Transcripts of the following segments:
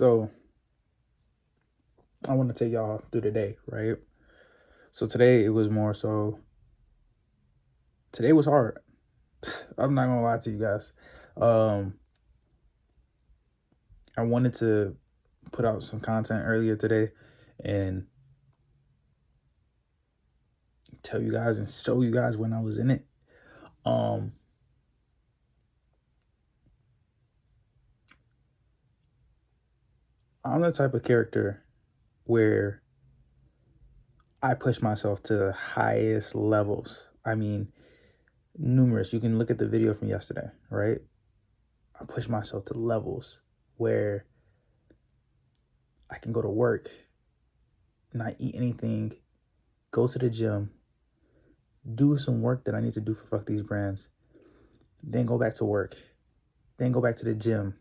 So I want to take y'all through the day, right? So today it was more so. Today was hard. I'm not gonna lie to you guys. Um, I wanted to put out some content earlier today and tell you guys and show you guys when I was in it. Um, I'm the type of character where I push myself to the highest levels. I mean, numerous. You can look at the video from yesterday, right? I push myself to levels where I can go to work, not eat anything, go to the gym, do some work that I need to do for Fuck These Brands, then go back to work, then go back to the gym.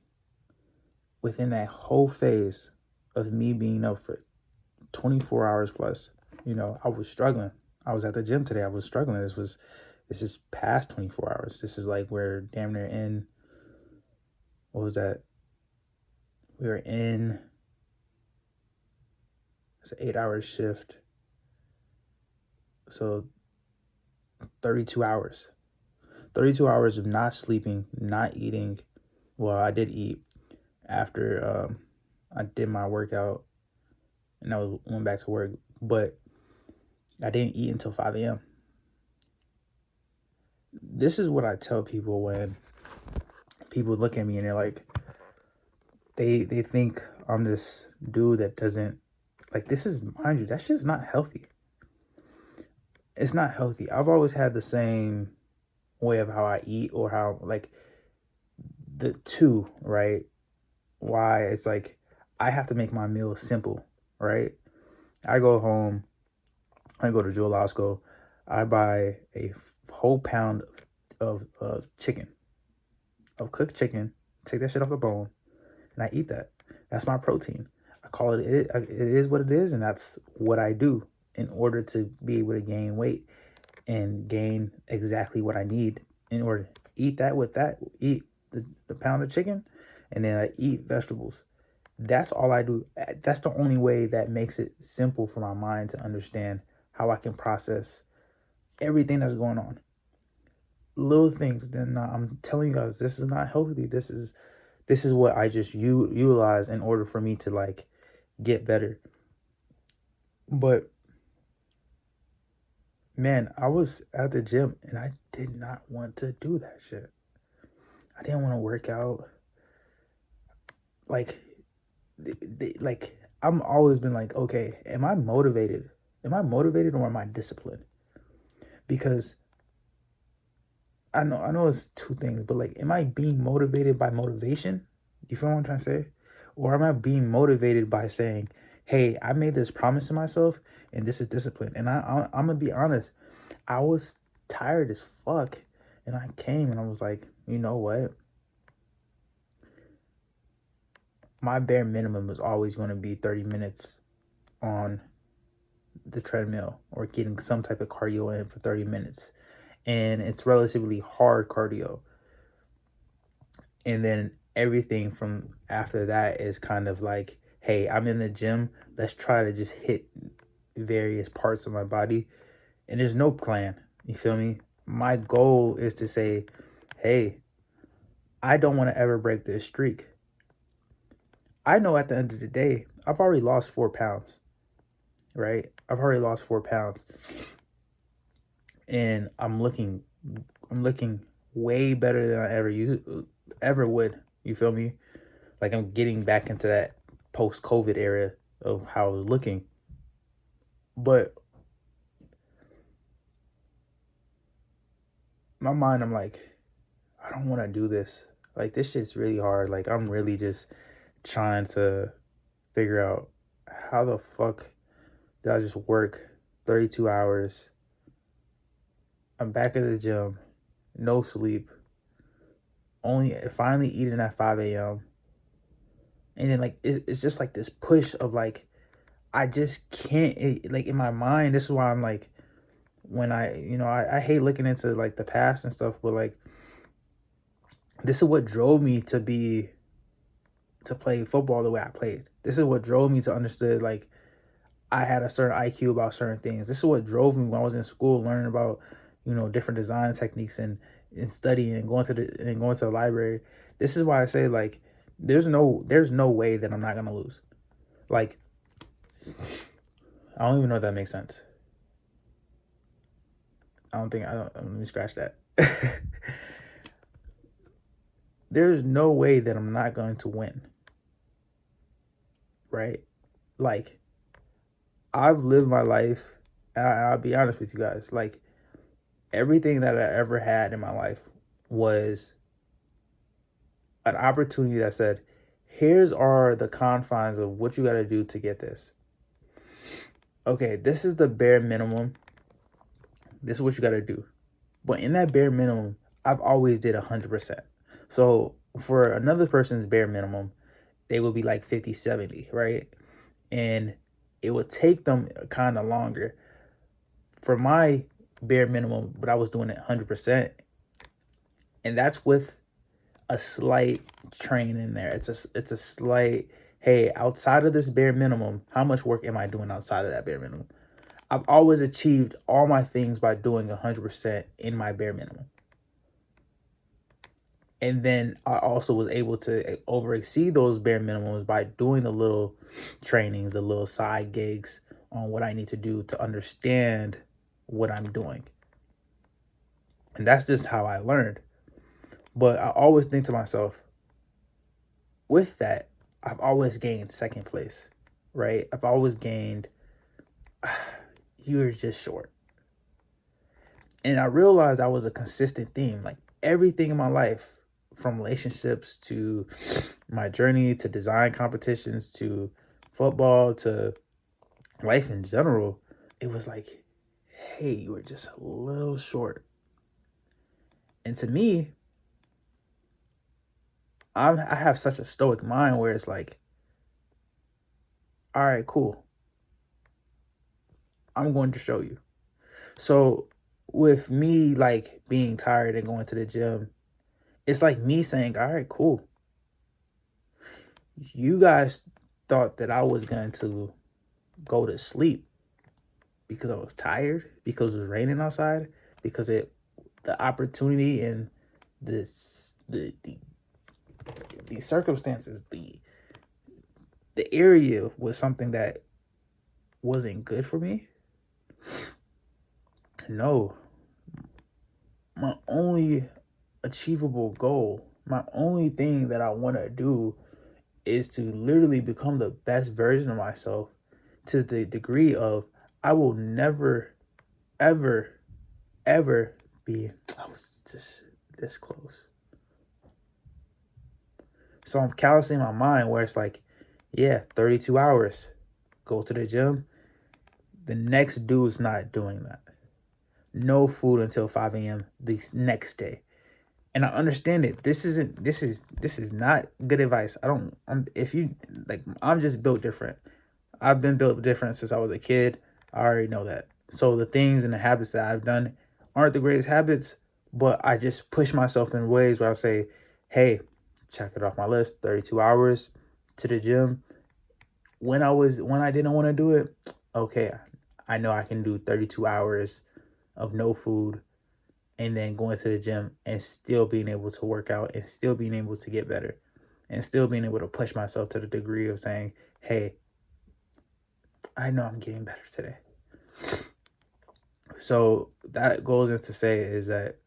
Within that whole phase of me being up for 24 hours plus, I was struggling. I was at the gym today. I was struggling. This is past 24 hours. This is like we're damn near in, what was that? We were in, it's an 8-hour shift. So 32 hours. 32 hours of not sleeping, not eating. Well, I did eat after I did my workout and I went back to work, but I didn't eat until 5 a.m. This is what I tell people when people look at me and they're like, they think I'm this dude that doesn't, like, this is, mind you, that shit's not healthy. It's not healthy. I've always had the same way of how I eat, or how, like, the two, right? Why it's like I have to make my meals simple, right? I go home, I go to Joe Lasco, I buy a whole pound of chicken, of cooked chicken, take that shit off the bone, and I eat that. That's my protein. I call it is what it is, and that's what I do in order to be able to gain weight and gain exactly what I need in order to eat that with that, eat the pound of chicken, and then I eat vegetables. That's all I do. That's the only way that makes it simple for my mind to understand how I can process everything that's going on. Little things. Then I'm telling you guys, this is not healthy. This is what I just utilize in order for me to, like, get better. But man, I was at the gym and I did not want to do that shit. I didn't want to work out. Like, I'm always been like, okay, am I motivated? Am I motivated or am I disciplined? Because I know it's two things, but, like, am I being motivated by motivation? You feel what I'm trying to say? Or am I being motivated by saying, hey, I made this promise to myself and this is discipline? And I'm gonna be honest, I was tired as fuck, and I came and I was like, you know what? My bare minimum is always going to be 30 minutes on the treadmill or getting some type of cardio in for 30 minutes. And it's relatively hard cardio. And then everything from after that is kind of like, hey, I'm in the gym. Let's try to just hit various parts of my body. And there's no plan. You feel me? My goal is to say, hey, I don't want to ever break this streak. I know at the end of the day, I've already lost 4 pounds, right? I've already lost 4 pounds. And I'm looking way better than I ever would. You feel me? Like, I'm getting back into that post-COVID era of how I was looking. But my mind, I'm like, I don't want to do this. Like, this shit's really hard. Like, I'm really just trying to figure out how the fuck did I just work 32 hours. I'm back at the gym, no sleep, only finally eating at 5 a.m. And then, like, it's just like this push of, like, I just can't, like, in my mind, this is why I'm like, when I hate looking into, like, the past and stuff, but, like, this is what drove me to be to play football the way I played. This is what drove me to understand, like, I had a certain IQ about certain things. This is what drove me when I was in school, learning about, different design techniques and studying and going to the library. This is why I say, like, there's no way that I'm not gonna lose. Like, I don't even know if that makes sense. I don't. Let me scratch that. There's no way that I'm not going to win. Right? Like, I've lived my life, and I'll be honest with you guys, like, everything that I ever had in my life was an opportunity that said, here's are the confines of what you got to do to get this. Okay, this is the bare minimum. This is what you got to do. But in that bare minimum, I've always did 100%. So for another person's bare minimum, they would be like 50, 70, right? And it would take them kind of longer. For my bare minimum, but I was doing it 100%. And that's with a slight train in there. It's a slight, hey, outside of this bare minimum, how much work am I doing outside of that bare minimum? I've always achieved all my things by doing 100% in my bare minimum. And then I also was able to over exceed those bare minimums by doing the little trainings, the little side gigs on what I need to do to understand what I'm doing. And that's just how I learned. But I always think to myself, with that, I've always gained second place, right? I've always gained, you're just short. And I realized that was a consistent theme. Like, everything in my life, from relationships to my journey to design competitions to football to life in general, it was like, hey, you were just a little short. And to me, I have such a stoic mind where it's like, all right, cool. I'm going to show you. So with me, like, being tired and going to the gym, it's like me saying, all right, cool. You guys thought that I was going to go to sleep because I was tired, because it was raining outside, because the opportunity and this the circumstances, the area was something that wasn't good for me. No. My only achievable goal, my only thing that I want to do is to literally become the best version of myself, to the degree of I will never, ever, ever be, I was just this close. So I'm callousing my mind where it's like, yeah, 32 hours, go to the gym. The next dude's not doing that. No food until 5 a.m. the next day. And I understand it. This is not good advice. I'm just built different. I've been built different since I was a kid. I already know that. So the things and the habits that I've done aren't the greatest habits, but I just push myself in ways where I say, hey, check it off my list, 32 hours to the gym. When I didn't want to do it, okay, I know I can do 32 hours of no food and then going to the gym and still being able to work out and still being able to get better and still being able to push myself to the degree of saying, hey, I know I'm getting better today. So that goes into say is that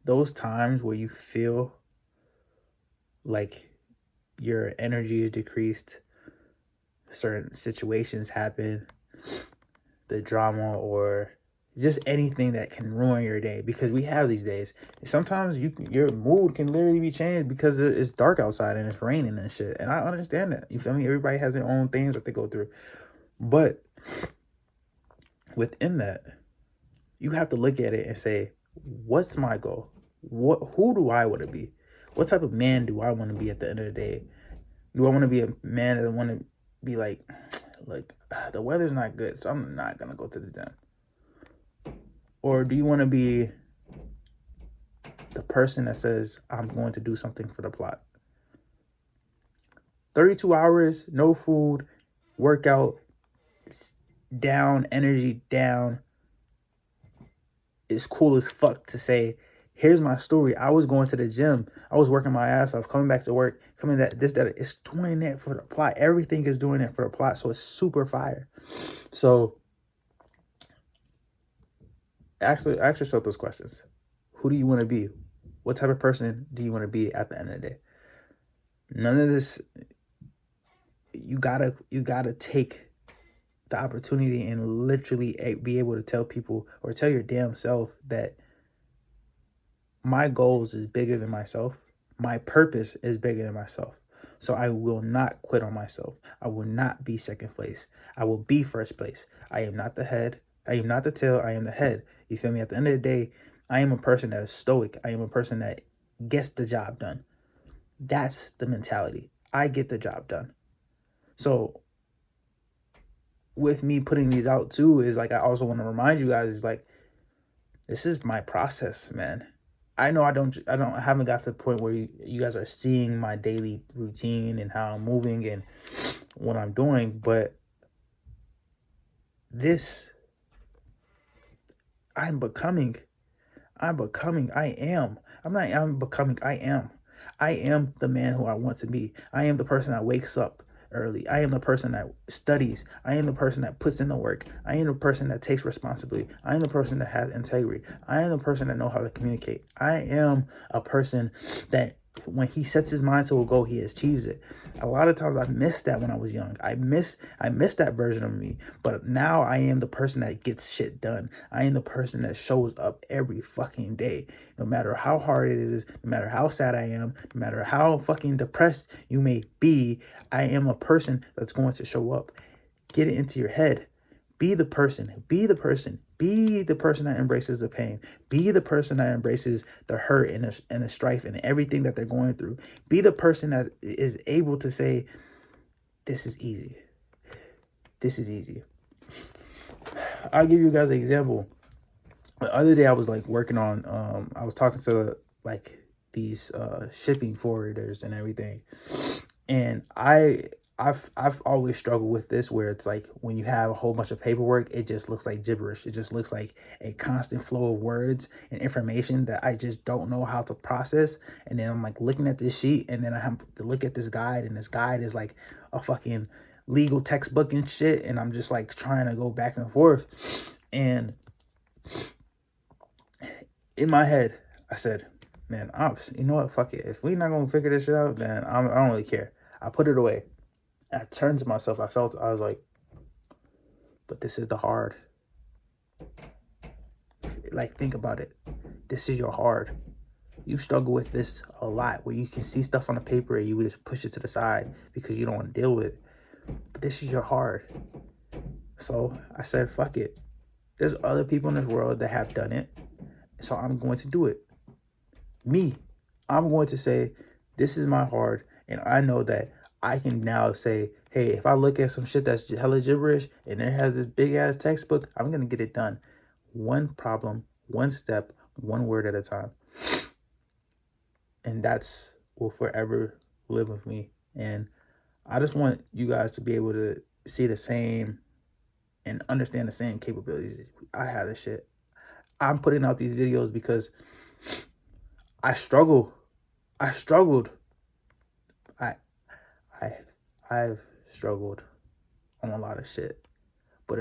those times where you feel like your energy is decreased, certain situations happen, the drama or just anything that can ruin your day, because we have these days. Sometimes your mood can literally be changed because it's dark outside and it's raining and shit. And I understand that. You feel me? Everybody has their own things that they go through. But within that, you have to look at it and say, what's my goal? Who do I want to be? What type of man do I want to be at the end of the day? Do I want to be a man that want to be like, look, the weather's not good, so I'm not going to go to the gym? Or do you want to be the person that says, I'm going to do something for the plot. 32 hours, no food, workout, down, energy down. It's cool as fuck to say, here's my story. I was going to the gym. I was working my ass off, coming back to work, coming that this, that. It's doing that for the plot. Everything is doing it for the plot. So it's super fire. So actually ask yourself those questions. Who do you want to be? What type of person do you want to be at the end of the day? None of this, you gotta take the opportunity and literally be able to tell people or tell your damn self that my goals is bigger than myself. My purpose is bigger than myself. So I will not quit on myself. I will not be second place. I will be first place. I am not the head. I am not the tail. I am the head. You feel me? At the end of the day, I am a person that is stoic. I am a person that gets the job done. That's the mentality. I get the job done. So with me putting these out too is like, I also want to remind you guys, is like, this is my process, man. I know I haven't got to the point where you guys are seeing my daily routine and how I'm moving and what I'm doing, but this, I'm becoming, I am. I'm becoming, I am. I am the man who I want to be. I am the person that wakes up early. I am the person that studies. I am the person that puts in the work. I am the person that takes responsibility. I am the person that has integrity. I am the person that knows how to communicate. I am a person that when he sets his mind to a goal, he achieves it. A lot of times I missed that when I was young. I missed that version of me. But now I am the person that gets shit done. I am the person that shows up every fucking day. No matter how hard it is, no matter how sad I am, no matter how fucking depressed you may be, I am a person that's going to show up. Get it into your head. Be the person. Be the person. Be the person that embraces the pain. Be the person that embraces the hurt and the strife and everything that they're going through. Be the person that is able to say, this is easy. This is easy. I'll give you guys an example. The other day I was like working on, I was talking to like these shipping forwarders and everything. And I've always struggled with this, where it's like when you have a whole bunch of paperwork, it just looks like gibberish. It just looks like a constant flow of words and information that I just don't know how to process. And then I'm like looking at this sheet, and then I have to look at this guide, and this guide is like a fucking legal textbook and shit. And I'm just like trying to go back and forth. And in my head, I said, man, you know what? Fuck it. If we're not going to figure this shit out, then I don't really care. I put it away. I turned to myself. I was like, but this is the hard. Like, think about it. This is your hard. You struggle with this a lot, where you can see stuff on the paper and you would just push it to the side because you don't want to deal with it. But this is your hard. So I said, fuck it. There's other people in this world that have done it. So I'm going to do it. I'm going to say, this is my hard. And I know that I can now say, hey, if I look at some shit that's hella gibberish and it has this big ass textbook, I'm going to get it done. One problem, one step, one word at a time. And that's will forever live with me. And I just want you guys to be able to see the same and understand the same capabilities. I have this shit. I'm putting out these videos because I struggled. I've struggled on a lot of shit. But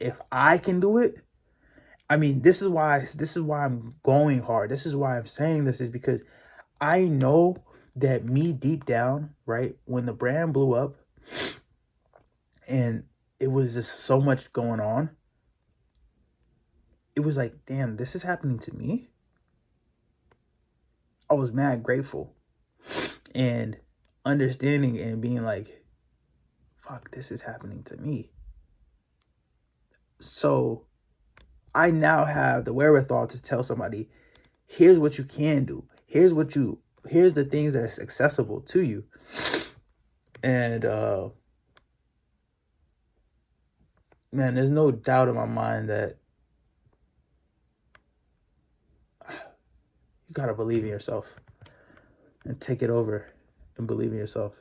if I can do it, I mean, this is why I'm going hard. This is why I'm saying this, is because I know that me deep down, right, when the brand blew up and it was just so much going on, it was like, damn, this is happening to me. I was mad grateful and understanding and being like, fuck, this is happening to me. So I now have the wherewithal to tell somebody, here's what you can do. Here's the things that's accessible to you. And man, there's no doubt in my mind that gotta believe in yourself and take it over and believe in yourself.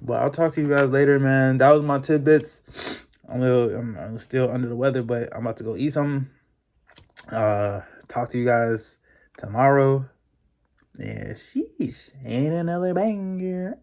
But I'll talk to you guys later, man. That was my tidbits. I'm still under the weather, but I'm about to go eat something. Talk to you guys tomorrow. Yeah, sheesh. Ain't another banger.